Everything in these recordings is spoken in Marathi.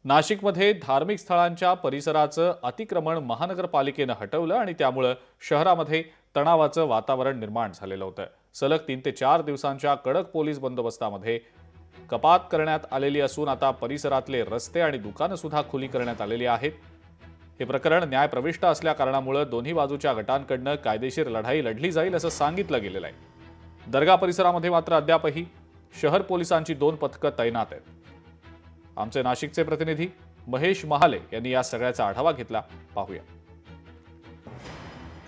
नाशिकमध्ये धार्मिक स्थळांच्या परिसराचं अतिक्रमण महानगरपालिकेनं हटवलं आणि त्यामुळे शहरामध्ये तणावाचं वातावरण निर्माण झालेलं होतं। सलग 3 ते 4 दिवसांच्या कडक पोलीस बंदोबस्तामध्ये कपात करण्यात आलेली असून आता परिसरातले रस्ते आणि दुकानं सुद्धा खुली करण्यात आलेली आहेत। हे प्रकरण न्यायप्रविष्ट असल्या कारणामुळे दोन्ही बाजूच्या गटांकडनं कायदेशीर लढाई लढली जाईल असं सांगितलं गेलेलं आहे। दर्गा परिसरामध्ये मात्र अद्यापही शहर पोलिसांची 2 पथकं तैनात आहेत। आमचे नाशिकचे प्रतिनिधी महेश महाले यांनी या सगळ्याचा आढावा घेतला, पाहूया।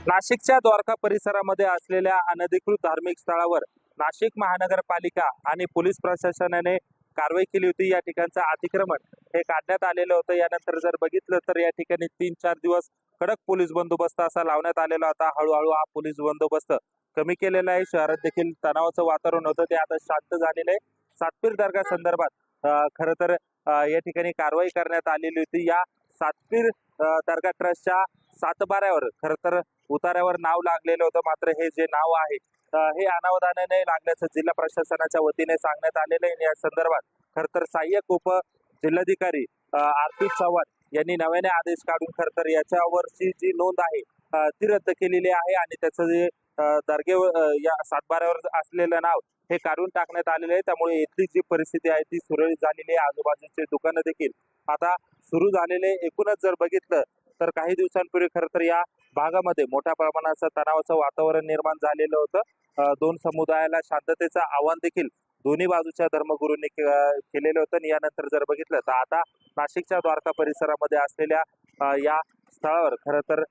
नाशिकच्या द्वारका परिसरामध्ये असलेल्या अनधिकृत धार्मिक स्थळावर नाशिक महानगरपालिका आणि पोलीस प्रशासनाने कारवाई केली होती। या ठिकाणचं अतिक्रमण हे काढण्यात आलेलं होतं। यानंतर जर बघितलं तर या ठिकाणी 3-4 दिवस कडक पोलीस बंदोबस्त असा लावण्यात आलेला होता। हळूहळू हा पोलीस बंदोबस्त कमी केलेला आहे। शहरात देखील तणावाचं वातावरण होतं, ते आता शांत झालेलं आहे। सातपीर दर्गा संदर्भात खरं तर या ठिकाणी कारवाई करण्यात आलेली होती। या सातपीर दर्गा ट्रस्टच्या 7/12वर खरं तर उतार्यावर नाव लागलेलं होतं, मात्र हे जे नाव आहे हे अनावधानाने लागल्याचं जिल्हा प्रशासनाच्या वतीने सांगण्यात आलेलं आहे। या संदर्भात खरं तर सहाय्यक उप जिल्हाधिकारी आरती चव्हाण यांनी नव्याने आदेश काढून खरं तर याच्यावरची जी नोंद आहे ती रद्द केलेली आहे आणि त्याचं जे दर्गेवर या 7/12वर असलेलं नाव हे काढून टाकण्यात आलेले आहे। त्यामुळे इथली जी परिस्थिती आहे ती सुरळीत झालेली आहे। आजूबाजूचे दुकानं देखील आता सुरू झालेले। एकूणच जर बघितलं तर काही दिवसांपूर्वी खरं तर या भागामध्ये मोठ्या प्रमाणाचं तणावाचं वातावरण निर्माण झालेलं होतं। 2 समुदायाला शांततेचं आव्हान देखील दोन्ही बाजूच्या धर्मगुरूंनी केलेलं होतं। आणि यानंतर जर बघितलं तर आता नाशिकच्या द्वारका परिसरामध्ये असलेल्या या स्थळावर खरं तर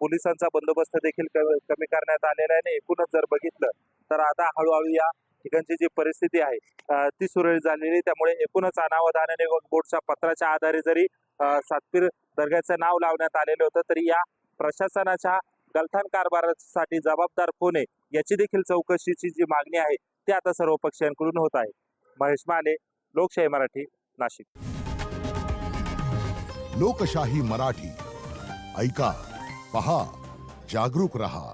पोलिसांचा बंदोबस्त देखील कमी करण्यात आलेला आहे। आणि एकूणच जर बघितलं तर आता हळूहळू या ठिकाणची जी परिस्थिती आहे ती सुरळीत झालेली। त्यामुळे एकूणच अनावधानाने वक्फ बोर्डच्या पत्राच्या आधारे जरी सातपीर दर्ग्याचं नाव लावण्यात आलेलं होतं, तरी या प्रशासनाच्या गलथान कारभारासाठी जबाबदार कोण आहे याची देखील चौकशीची जी मागणी आहे ती आता सर्व पक्षांकडून होत आहे। महेश माले, लोकशाही मराठी, नाशिक। लोकशाही मराठी ऐका, पहा, जागरूक रहा।